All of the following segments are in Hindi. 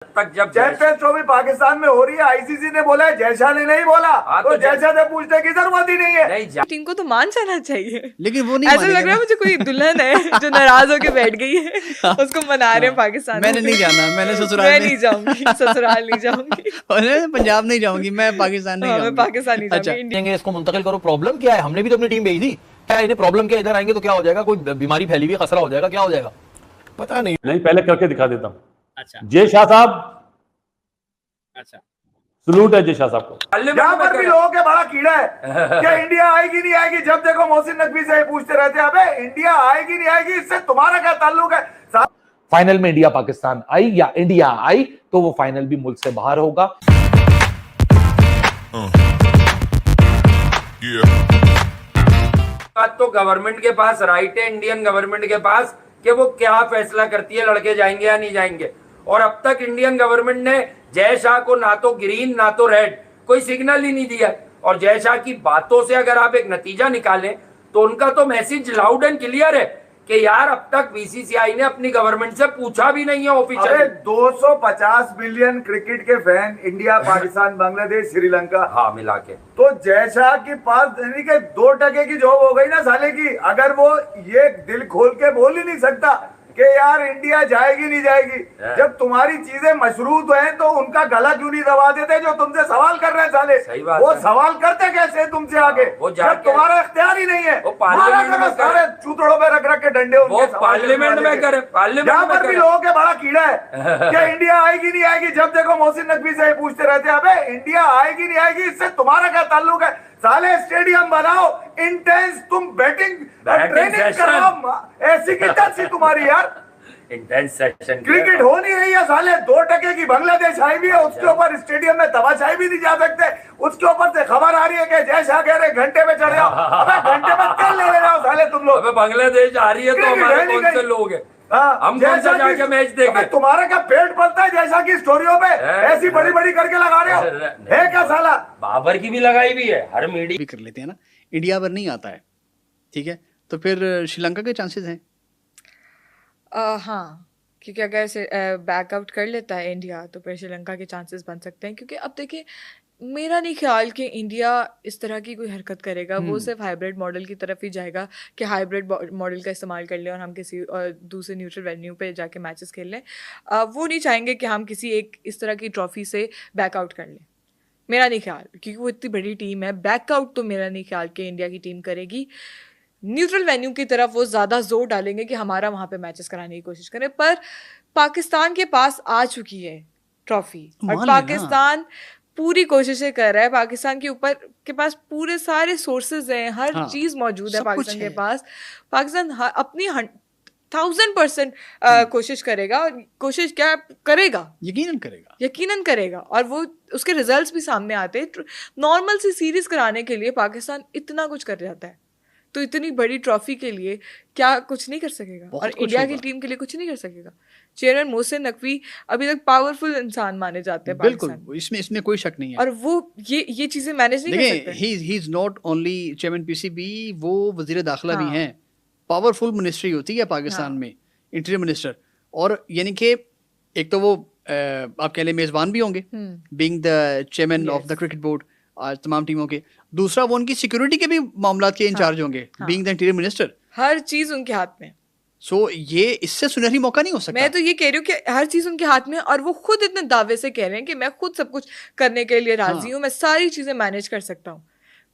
तक जब चैंपियंस ट्रॉफी पाकिस्तान में हो रही है, आईसीसी ने बोला है, जयशाह ने नहीं बोला। तो जयशाह से पूछने की जरूरत ही नहीं है। टीम को तो मान जाना चाहिए, लेकिन वो नहीं ऐसा लग रहा है मुझे कोई दुल्हन है जो नाराज होके बैठ गई है, उसको मना रहे हैं पाकिस्तान। मैंने नहीं जाना, मैंने ससुराल मैं नहीं जाऊंगी, ससुराल नहीं जाऊंगी और पंजाब नहीं जाऊंगी, मैं पाकिस्तान नहीं जाऊंगी। मैं पाकिस्तान नहीं जाऊंगी। इसको मुंतकिल करो। प्रॉब्लम क्या है? हमने भी तो अपनी टीम भेजी थी। क्या इन्हें प्रॉब्लम क्या? इधर आएंगे तो क्या हो जाएगा? कोई बीमारी फैली हुई, खतरा हो जाएगा, क्या हो जाएगा? पता नहीं। नहीं, पहले करके दिखा देता हूँ। अच्छा जय शाह साहब, अच्छा सलूट है जय शाह साहब को। यहाँ पर भी लोगों के बड़ा कीड़ा है क्या इंडिया आएगी नहीं आएगी। जब देखो मोहसिन नकवी से पूछते रहते हैं, अबे इंडिया आएगी नहीं आएगी, इससे तुम्हारा क्या ताल्लुक है। फाइनल में इंडिया पाकिस्तान आई या इंडिया आई तो वो फाइनल भी मुल्क से बाहर होगा। बात तो गवर्नमेंट के पास राइट है, इंडियन गवर्नमेंट के पास, कि वो क्या फैसला करती है, लड़के जाएंगे या नहीं जाएंगे। और अब तक इंडियन गवर्नमेंट ने जय शाह को ना तो ग्रीन ना तो रेड कोई सिग्नल ही नहीं दिया। और जय शाह की बातों से अगर आप एक नतीजा निकालें तो उनका तो मैसेज लाउड एंड क्लियर है कि यार अब तक बीसीसीआई ने अपनी गवर्नमेंट से पूछा भी नहीं है ऑफिशियल। 250 मिलियन क्रिकेट के फैन, इंडिया पाकिस्तान बांग्लादेश श्रीलंका, हाँ मिला के, तो जयशाह के पास यानी कि 2% की जॉब हो गई ना साले की। अगर वो ये दिल खोल के बोल ही नहीं सकता कि यार इंडिया जाएगी नहीं जाएगी, जब तुम्हारी चीजें मशरूत हैं तो उनका गला क्यों नहीं दबा देते जो तुमसे सवाल कर रहे हैं साले। सही बात वो है। सवाल करते कैसे तुमसे आगे जब तुम्हारा इख्तियार ही नहीं है। वो पार्लियामेंट में सारे चूतड़ों में रख रख के डंडे वो पार्लियामेंट में करे, पार्लियामेंट यहाँ में पर भी करे। लोगों के बड़ा कीड़ा है क्या इंडिया आएगी नहीं आएगी। जब देखो मोहसिन नकवी से पूछते रहते हैं, अबे इंडिया आएगी नहीं आएगी, इससे तुम्हारा क्या ताल्लुक है। साले स्टेडियम बनाओ, इंटेंस तुम बैटिंग ट्रेनिंग कराओ, ऐसी की तैसी तुम्हारी यार। इंटेंस सेशन क्रिकेट हो नहीं रही है साले। 2% की बांग्लादेश आई भी है, उसके ऊपर स्टेडियम में तमाशाई भी नहीं जा सकते। उसके ऊपर से खबर आ रही है कि जय शाह कह रहे घंटे में चढ़ जाओ। अबे घंटे में तेल ले जाओ साले तुम लोग। अबे बांग्लादेश आ रही है तो हमारे कौन से लोग हैं? हम कौन सा जाके मैच देखें? तुम्हारा क्या पेट पलता है जैसा की स्टोरियों पे ऐसी बड़ी बड़ी करके लगा रहे हो है क्या साला। बाबर की भी लगाई भी है, हर मीडिया भी कर लेते हैं ना। इंडिया पर नहीं आता है, ठीक है, तो फिर श्रीलंका के चांसेस हैं। हाँ, क्योंकि अगर से बैकआउट कर लेता है इंडिया तो फिर श्रीलंका के चांसेस बन सकते हैं। क्योंकि अब देखिए, मेरा नहीं ख्याल कि इंडिया इस तरह की कोई हरकत करेगा। वो सिर्फ हाइब्रिड मॉडल की तरफ ही जाएगा कि हाइब्रिड मॉडल का इस्तेमाल कर लें और हम किसी दूसरे न्यूट्रल वेन्यू पे जाके मैचेस खेल लें। वो नहीं चाहेंगे कि हम किसी एक इस तरह की ट्रॉफी से बैकआउट कर लें, मेरा नहीं ख्याल। क्योंकि वो इतनी बड़ी टीम है, बैकआउट तो मेरा नहीं ख्याल कि इंडिया की टीम करेगी। न्यूट्रल वेन्यू की तरफ वो ज़्यादा जोर डालेंगे कि हमारा वहाँ पे मैचेस कराने की कोशिश करें। पर पाकिस्तान के पास आ चुकी है ट्रॉफी और पाकिस्तान पूरी कोशिशें कर रहा है। पाकिस्तान के ऊपर के पास पूरे सारे सोर्सेज हैं, हर चीज़ मौजूद है पाकिस्तान के पास। पाकिस्तान अपनी 1000% कोशिश करेगा। और कोशिश क्या करेगा? यकीनन करेगा और वो उसके रिजल्ट्स भी सामने आते हैं। नॉर्मल सी सीरीज कराने के लिए पाकिस्तान इतना कुछ कर जाता है, तो इतनी बड़ी ट्रॉफी के लिए क्या कुछ नहीं कर सकेगा? और इंडिया की टीम के लिए कुछ नहीं कर सकेगा। चेयरमैन मोहसिन नकवी अभी तक पावरफुल इंसान माने जाते हैं बिल्कुल, इसमें कोई शक नहीं है। और वो ये चीजें मैनेज नहीं कर सकते। He is not only chairman PCB, वो वजीर दाखिला भी हैं। पावरफुल मिनिस्ट्री होती है पाकिस्तान में, इंटीरियर मिनिस्टर। और यानी कि एक तो वो आप कह लें मेजबान भी होंगे, being the chairman of the cricket board आज तमाम टीमों के। दूसरा, वो उनकी सिक्योरिटी के भी मामला के इंचार्ज होंगे, बीइंग द इंटीरियर मिनिस्टर। हर चीज उनके हाथ में। सो ये इससे सुनहरी मौका नहीं हो सकता। मैं तो ये कह रही हूँ कि हर चीज उनके हाथ में, और वो खुद इतने दावे से कह रहे हैं कि मैं खुद सब कुछ करने के लिए राजी हूँ, मैं सारी चीजें मैनेज कर सकता हूँ।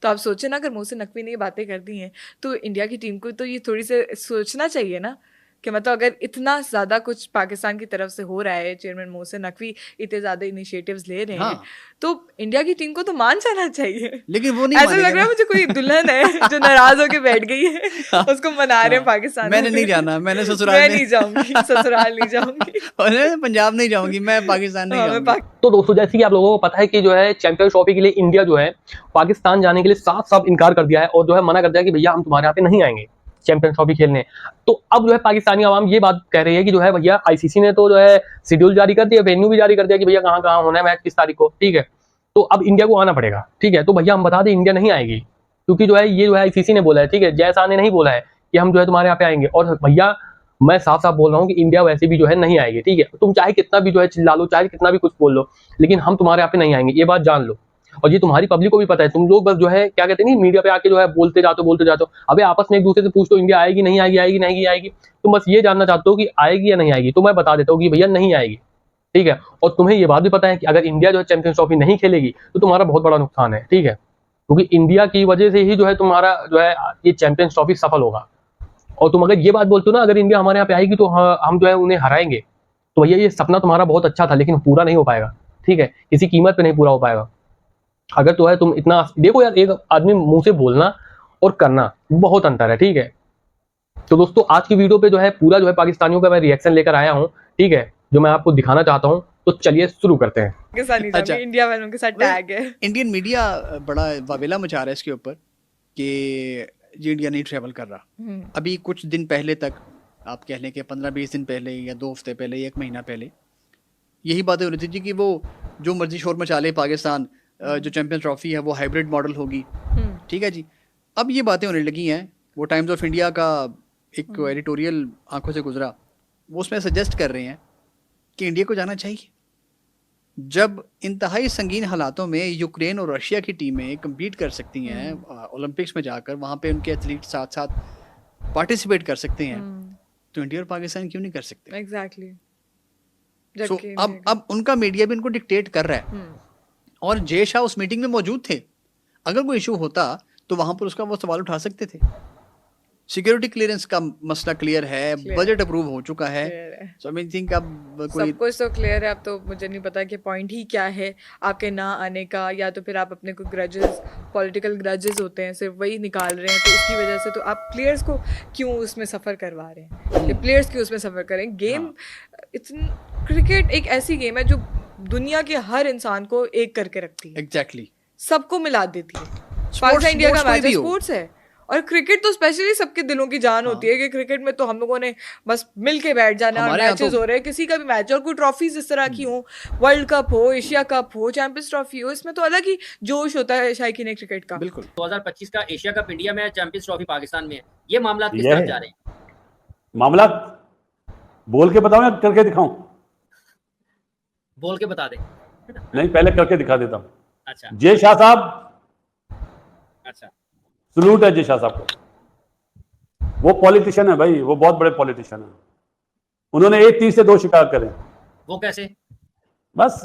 तो आप सोचे ना, अगर मोहसिन नकवी ने ये बातें कर दी हैं तो इंडिया की टीम को तो ये थोड़ी सी सोचना चाहिए ना कि मतलब अगर इतना ज़्यादा कुछ पाकिस्तान की तरफ से हो रहा है, चेयरमैन मोहसिन नकवी इतने ज़्यादा इनिशिएटिव्स ले रहे हैं, तो इंडिया की टीम को तो मान जाना चाहिए। लेकिन वो नहीं, ऐसा लग रहा है मुझे कोई दुल्हन है जो नाराज होके बैठ गई है, उसको मना रहे हैं पाकिस्तान। मैंने नहीं जाना, मैंने ससुराल मैं नहीं जाऊंगी, ससुराल नहीं जाऊंगी और पंजाब नहीं जाऊंगी, मैं पाकिस्तान नहीं जाऊंगी। तो दोस्तों, जैसे कि आप लोगों को पता है कि जो है चैंपियंस ट्रॉफी के लिए इंडिया जो है पाकिस्तान जाने के लिए साफ साफ इनकार कर दिया है और जो है मना कर दिया कि भैया हम तुम्हारे यहाँ पे नहीं आएंगे चैंपियंस ट्रॉफी खेलने। तो अब जो है पाकिस्तानी आवाम ये बात कह रही है कि जो है भैया आईसीसी ने तो जो है शेड्यूल जारी कर दिया, वेन्यू भी जारी कर दिया कि भैया कहाँ कहाँ होना है मैच, किस तारीख को, ठीक है। तो अब इंडिया को आना पड़ेगा, ठीक है। तो भैया हम बता दें इंडिया नहीं आएगी, क्योंकि जो है ये जो है आईसीसी ने बोला है, ठीक है। जय शाह ने नहीं बोला है कि हम जो है तुम्हारे यहाँ पे आएंगे। और भैया मैं साफ साफ बोल रहा हूँ कि इंडिया वैसे भी जो है नहीं आएगी, ठीक है। तुम चाहे कितना भी जो है चिल्ला लो, चाहे कितना भी कुछ बोल लो, लेकिन हम तुम्हारे यहाँ पे नहीं आएंगे, ये बात जान लो। और ये तुम्हारी पब्लिक को भी पता है। तुम लोग बस जो है क्या कहते हैं नहीं, मीडिया पे आके जो है बोलते जाते हो। अबे आपस में एक दूसरे से पूछ तो इंडिया आएगी नहीं आएगी, आएगी नहीं आएगी। तुम बस ये जानना चाहते हो कि आएगी या नहीं आएगी, तो मैं बता देता हूँ कि भैया नहीं आएगी, ठीक है। और तुम्हें ये बात भी पता है कि अगर इंडिया जो है चैंपियंस ट्रॉफी नहीं खेलेगी तो तुम्हारा बहुत बड़ा नुकसान है, ठीक है, क्योंकि इंडिया की वजह से ही जो है तुम्हारा जो है ये चैंपियंस ट्रॉफी सफल होगा। और तुम अगर ये बात बोलते हो ना, अगर इंडिया हमारे यहाँ पे आएगी तो हम जो है उन्हें हराएंगे, तो भैया ये सपना तुम्हारा बहुत अच्छा था, लेकिन पूरा नहीं हो पाएगा, ठीक है, किसी कीमत पे नहीं पूरा हो पाएगा। अगर तो है तुम इतना देखो यार, एक आदमी मुंह से बोलना और करना बहुत अंतर है, ठीक है। तो दोस्तों आज की वीडियो पे जो है पूरा जो है पाकिस्तानियों का मैं रिएक्शन लेकर आया हूँ, ठीक है, जो मैं आपको दिखाना चाहता हूँ। तो चलिए शुरू करते हैं। अच्छा। इंडिया वालों के साथ टैग है। इंडियन मीडिया बड़ा वावेला मचा रहा है इसके ऊपर कि ये इंडिया नहीं ट्रैवल कर रहा। अभी कुछ दिन पहले तक, आप कह लें कि 15-20 दिन पहले या 2 हफ्ते पहले या 1 महीना पहले यही बातें हो रही थी कि वो जो मर्जी शोर मचा ले पाकिस्तान, जो चैंपियंस ट्रॉफी है वो हाइब्रिड मॉडल होगी, ठीक है जी। अब ये बातें होने लगी हैं। वो टाइम्स ऑफ इंडिया का एक एडिटोरियल आंखों से गुजरा, वो उसमें सजेस्ट कर रहे हैं कि इंडिया को जाना चाहिए। जब इंतहाई संगीन हालातों में यूक्रेन और रशिया की टीमें कम्पीट कर सकती हैं ओलंपिक्स में जाकर, वहाँ पे उनके एथलीट साथ साथ पार्टिसिपेट कर सकते हैं, तो इंडिया और पाकिस्तान क्यों नहीं कर सकते? एग्जैक्टली। सो अब उनका मीडिया भी उनको डिक्टेट कर रहा है। और जय शाह उस मीटिंग में मौजूद थे। अगर कोई इशू होता तो वहां पर उसका वो सवाल उठा सकते थे। सिक्योरिटी क्लियरेंस का मसला क्लियर है, बजट अप्रूव हो चुका है। सो आई थिंक अब कोई सब कुछ तो क्लियर है। अब तो मुझे नहीं पता कि पॉइंट ही क्या है आपके ना आने का, या तो फिर आप अपने कोई ग्रजेस, पॉलिटिकल ग्रजेस होते हैं, सिर्फ वही निकाल रहे हैं। तो उसकी वजह से तो आप प्लेयर्स को क्यों उसमें सफ़र करवा रहे हैं? प्लेयर्स क्यों उसमें सफ़र करें? गेम क्रिकेट एक ऐसी गेम है जो दुनिया के हर इंसान को एक करके रखती है। एग्जैक्टली सबको मिला देती है। पाकिस्तान इंडिया का मैच स्पोर्ट्स है, और क्रिकेट तो स्पेशली सबके दिलों की जान होती है कि क्रिकेट में तो हम लोगों ने बस मिल के बैठ जाना और मैचेस हो रहे हैं, किसी का भी मैच, और कोई ट्रॉफीज इस तरह की हो, वर्ल्ड कप हो, एशिया कप हो, चैंपियंस ट्रॉफी हो, इसमें तो अलग ही जोश होता है शायकीन क्रिकेट का। बिल्कुल। 2025 का एशिया कप इंडिया में है, चैंपियंस ट्रॉफी पाकिस्तान में है। ये मामला किस तरफ जा रहे हैं? मामला बोल के बताओ या करके दिखाऊं? बोल के बता दे। नहीं, पहले करके दिखा देता हूं। अच्छा जय शाह साहब, अच्छा, सलूट है जय शाह साहब को। वो पॉलिटिशियन है भाई, वो बहुत बड़े पॉलिटिशियन है। उन्होंने एक तीर से 2 शिकार करे। वो कैसे? बस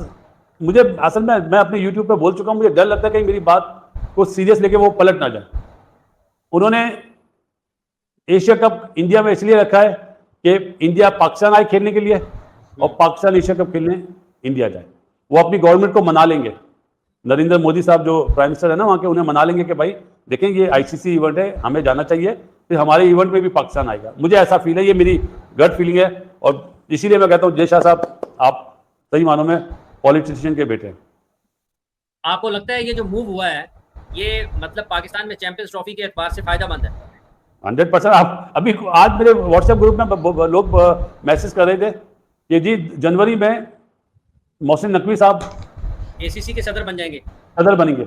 मुझे असल में मैं अपने YouTube पे बोल चुका हूं, मुझे डर लगता है कहीं मेरी बात को सीरियस लेके वो पलट ना जाए। उन्होंने एशिया कप इंडिया में इसलिए रखा है कि इंडिया पाकिस्तान आए खेलने के लिए और पाकिस्तान एशिया कप खेलने इंडिया जाए। वो अपनी गवर्नमेंट को मना लेंगे, नरेंद्र मोदी साहब जो प्राइम मिनिस्टर है ना वहाँ के, उन्हें मना लेंगे कि भाई देखें ये ICC इवेंट है, हमें जाना चाहिए, फिर हमारे इवेंट में भी पाकिस्तान आएगा। मुझे ऐसा फील है, ये मेरी गट फीलिंग है, और इसीलिए मैं कहता हूँ जय शाह साहब आप सही मानों में पॉलिटिशियन के बेटे हैं। आपको लगता है ये जो मूव हुआ है ये मतलब पाकिस्तान में चैंपियंस ट्रॉफी के एतबार से फायदामंद है? 100%। आप अभी आज मेरे व्हाट्सएप ग्रुप में लोग मैसेज कर रहे थे कि जी जनवरी में मोहसिन नकवी साहब ACC के सदर बन जाएंगे, सदर बनेंगे।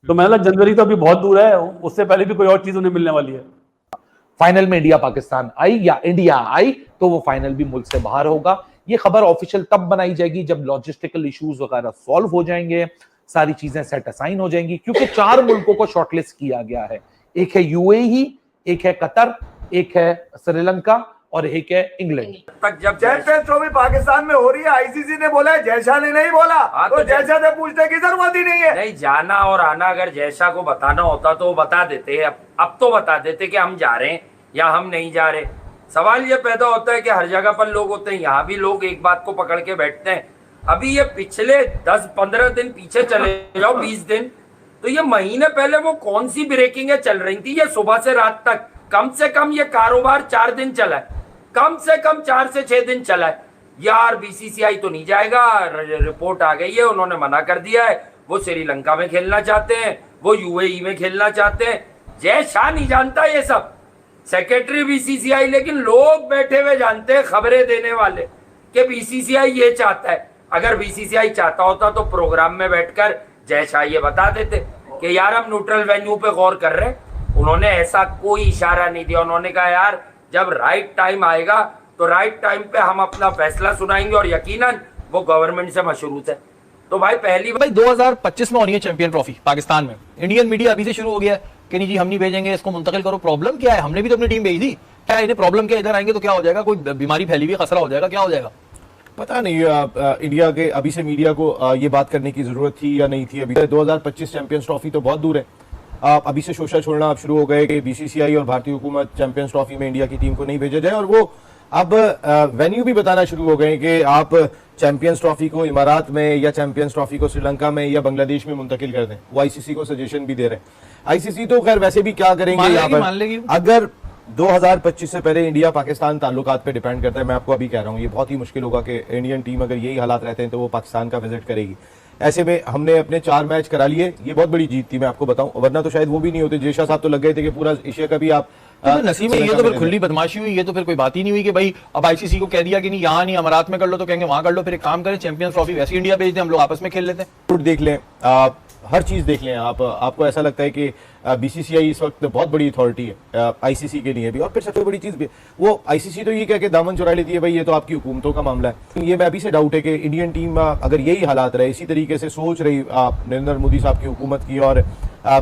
तो मैंने लगा जनवरी तो अभी बहुत दूर है, उससे पहले भी कोई और चीज उन्हें मिलने वाली है। फाइनल में इंडिया पाकिस्तान आई या इंडिया आई तो वो फाइनल भी मुल्क से बाहर होगा। ये खबर ऑफिशियल तब बनाई जाएगी जब लॉजिस्टिकल इश्यूज वगैरह सॉल्व हो जाएंगे, सारी चीजें सेट असाइन हो जाएंगी, क्योंकि 4 मुल्कों को शॉर्टलिस्ट किया गया है। एक है UAE, एक है कतर, एक है श्रीलंका और एक है इंग्लैंड। तक जब चैंपियंस ट्रॉफी पाकिस्तान में हो रही है, ICC ने बोला है, जय शाह ने नहीं बोला। तो जय शाह से पूछने की जरूरत ही नहीं है। नहीं, जाना और आना अगर जय शाह को बताना होता तो वो बता देते। अब तो बता देते कि हम जा रहे हैं या हम नहीं जा रहे। सवाल ये पैदा होता है कि हर जगह पर लोग होते हैं, यहाँ भी लोग एक बात को पकड़ के बैठते हैं। अभी ये पिछले 10-15 दिन पीछे चले जाओ, 20 दिन, तो ये महीने पहले वो कौन सी ब्रेकिंगें चल रही थी? ये सुबह से रात तक कम से कम ये कारोबार 4 दिन चला है, कम से कम 4 से 6 दिन चला है। यार BCCI तो नहीं जाएगा, रिपोर्ट आ गई है, उन्होंने मना कर दिया है, वो श्रीलंका में खेलना चाहते हैं, वो UAE में खेलना चाहते हैं। जय शाह नहीं जानता ये सब, सेक्रेटरी BCCI, लेकिन लोग बैठे हुए जानते हैं, खबरें देने वाले, कि BCCI ये चाहता है। अगर BCCI चाहता होता तो प्रोग्राम में बैठकर जय शाह ये बता देते कि यार हम न्यूट्रल वेन्यू पे गौर कर रहे हैं। उन्होंने ऐसा कोई इशारा नहीं दिया। उन्होंने कहा यार जब राइट टाइम आएगा तो राइट टाइम पे हम अपना फैसला सुनाएंगे और यकीनन वो गवर्नमेंट से मशरूत है। तो भाई पहली भाई 2025 में होनी है चैंपियन ट्रॉफी पाकिस्तान में। इंडियन मीडिया अभी से शुरू हो गया है कि नहीं जी हम नहीं भेजेंगे, इसको मुंतकिल करो। प्रॉब्लम क्या है? हमने भी तो अपनी टीम भेजी थी। क्या इन्हें प्रॉब्लम क्या? इधर आएंगे तो क्या हो जाएगा? कोई बीमारी फैली हुई, खतरा हो जाएगा, क्या हो जाएगा? पता नहीं इंडिया के अभी से मीडिया को ये बात करने की जरूरत थी या नहीं थी। अभी 2025 चैंपियंस ट्रॉफी तो बहुत दूर है। अभी से शोशा छोड़ना आप शुरू हो गए कि बीसीसीआई और भारतीय हुकूमत चैंपियंस ट्रॉफी में इंडिया की टीम को नहीं भेजा जाए, और वो अब वेन्यू भी बताना शुरू हो गए कि आप चैंपियंस ट्रॉफी को इमारात में या चैंपियंस ट्रॉफी को श्रीलंका में या बांग्लादेश में मुंतकिल कर दें। वो आईसीसी को सजेशन भी दे रहे हैं। आईसीसी तो खैर वैसे भी क्या करेंगे यहाँ पर, अगर 2025 से पहले इंडिया पाकिस्तान ताल्लुकात पे डिपेंड करता है। मैं आपको अभी कह रहा हूँ ये बहुत ही मुश्किल होगा कि इंडियन टीम अगर यही हालात रहते हैं तो वो पाकिस्तान का विजिट करेगी। ऐसे में हमने अपने 4 मैच करा लिए, ये बहुत बड़ी जीत थी मैं आपको बताऊं, वरना तो शायद वो भी नहीं होते। जेशा साहब तो लग गए थे कि पूरा एशिया का भी आप नसीब है। ये तो फिर खुली बदमाशी हुई। ये तो फिर कोई बात ही नहीं हुई कि भाई अब आईसीसी को कह दिया कि नहीं यहाँ नहीं अमारात में कर लो, तो कहेंगे वहां कर लो। फिर एक काम करें, चैंपियंस ट्रॉफी वैसे इंडिया भेज दें, हम लोग आपस में खेल लेते हैं। देख लें, हर चीज देख लें आप। आपको ऐसा लगता है कि बीसीसीआई इस वक्त बहुत बड़ी अथॉरिटी है आईसीसी के लिए भी, और फिर सबसे बड़ी चीज भी वो आईसीसी तो ये कह के दामन चुरा लेती है भाई ये तो आपकी हुकूमतों का मामला है। ये मैं अभी से डाउट है कि इंडियन टीम अगर यही हालात रहे, इसी तरीके से सोच रही नरेंद्र मोदी साहब की हुकूमत की और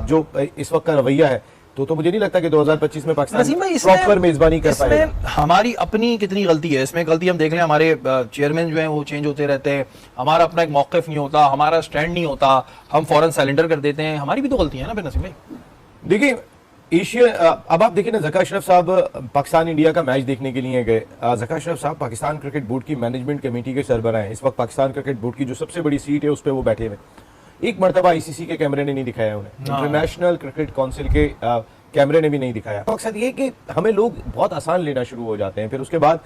जो इस वक्त का रवैया है, तो मुझे नहीं लगता कि 2025 में पाकिस्तान प्रॉपर मेजबानी कर पाएगा। हमारी अपनी कितनी गलती है इसमें? गलती हम देख लें, हमारे चेयरमैन जो हैं वो चेंज होते रहते हैं, हमारा अपना एक मौक़िफ़ नहीं होता, हमारा स्टैंड नहीं होता, हम फौरन सरेंडर कर देते हैं। हमारी भी तो गलती है ना फिर नसीम भाई। देखिए एशिया, अब आप देखिए ना, ज़का अशरफ साहब पाकिस्तान इंडिया का मैच देखने के लिए गए। ज़का अशरफ साहब पाकिस्तान क्रिकेट बोर्ड की मैनेजमेंट कमेटी के सरबराह हैं। इस वक्त पाकिस्तान क्रिकेट बोर्ड की जो सबसे बड़ी सीट है उस पर वो बैठे हुए। एक मरतबा आईसीसी के कैमरे ने नहीं दिखाया उन्हें, इंटरनेशनल क्रिकेट काउंसिल के कैमरे ने भी नहीं दिखाया। मकसद ये कि हमें लोग बहुत आसान लेना शुरू हो जाते हैं, फिर उसके बाद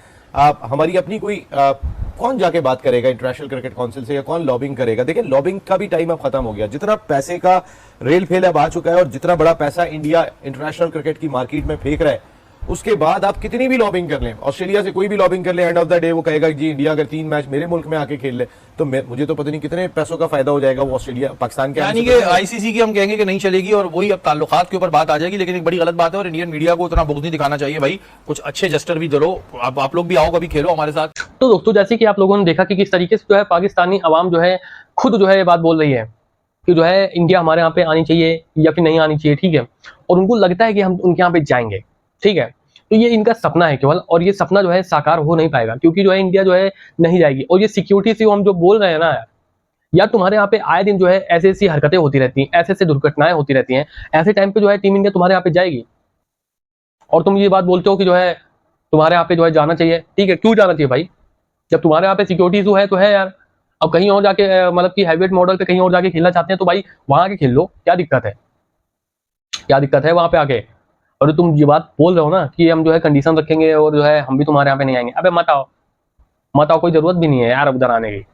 हमारी अपनी कोई कौन जाके बात करेगा इंटरनेशनल क्रिकेट काउंसिल से, या कौन लॉबिंग करेगा। देखिए लॉबिंग का भी टाइम अब खत्म हो गया। जितना पैसे का रेल फेल अब आ चुका है और जितना बड़ा पैसा इंडिया इंटरनेशनल क्रिकेट की मार्केट में फेंक रहा है, उसके बाद आप कितनी भी लॉबिंग कर लें, ऑस्ट्रेलिया से कोई भी लॉबिंग कर ले, एंड ऑफ द डे वो कहेगा जी इंडिया अगर 3 मैच मेरे मुल्क में आके खेल ले तो मुझे तो पता नहीं कितने पैसों का फायदा हो जाएगा वो ऑस्ट्रेलिया पाकिस्तान के। यानी कि आईसीसी की हम कहेंगे कि नहीं चलेगी और वही अब ताल्लुकात के ऊपर बात आ जाएगी। लेकिन एक बड़ी गलत बात है और इंडियन मीडिया को उतना बुग़्ज़ नहीं दिखाना चाहिए भाई। कुछ अच्छे जस्टर भी करो, आप लोग भी आओ कभी खेलो हमारे साथ। तो दोस्तों जैसे कि आप लोगों ने देखा कि किस तरीके से जो है पाकिस्तानी अवाम जो है खुद जो है ये बात बोल रही है कि जो है इंडिया हमारे यहाँ पे आनी चाहिए या फिर नहीं आनी चाहिए, ठीक है। और उनको लगता है कि हम उनके यहाँ पे जाएंगे, ठीक है। तो ये इनका सपना है केवल, और ये सपना जो है साकार हो नहीं पाएगा क्योंकि जो है इंडिया जो है नहीं जाएगी। और ये सिक्योरिटी से हम जो बोल रहे हैं ना यार, तुम्हारे यहाँ पे आए दिन जो है ऐसी ऐसी हरकतें होती रहती हैं, ऐसे ऐसे दुर्घटनाएं होती रहती हैं, ऐसे टाइम पे जो है टीम इंडिया तुम्हारे यहाँ पे जाएगी और तुम ये बात बोलते हो कि जो है तुम्हारे यहाँ पे जो है जाना चाहिए, ठीक है। क्यों जाना चाहिए भाई? जब तुम्हारे यहाँ पे सिक्योरिटी इशू है तो है यार। अब कहीं और जाके मतलब कि हैवीवेट मॉडल पे कहीं और जाके खेलना चाहते हैं तो भाई वहां आके खेल लो, क्या दिक्कत है? क्या दिक्कत है वहां पे आके? और तुम ये बात बोल रहे हो ना कि हम जो है कंडीशन रखेंगे और जो है हम भी तुम्हारे यहाँ पे नहीं आएंगे। अबे मत आओ, कोई जरूरत भी नहीं है यार उधर आने की,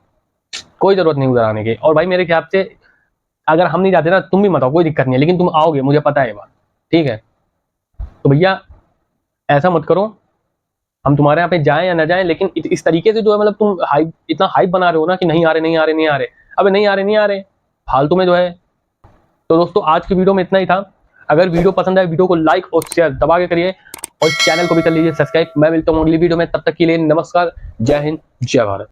कोई जरूरत नहीं उधर आने की। और भाई मेरे ख्याल से अगर हम नहीं जाते ना तुम भी मत आओ, कोई दिक्कत नहीं है, लेकिन तुम आओगे मुझे पता है ये बात, ठीक है। तो भैया ऐसा मत करो, हम तुम्हारे यहाँ पे जाएं या ना जाएं, लेकिन इस तरीके से जो है मतलब तुम इतना हाइप बना रहे हो ना कि नहीं आ रहे। अबे नहीं आ रहे फालतू में जो है। तो दोस्तों आज की वीडियो में इतना ही था। अगर वीडियो पसंद आए वीडियो को लाइक और शेयर दबा के करिए और चैनल को भी कर लीजिए सब्सक्राइब। मैं मिलता हूँ अगली वीडियो में, तब तक के लिए नमस्कार, जय हिंद, जय भारत।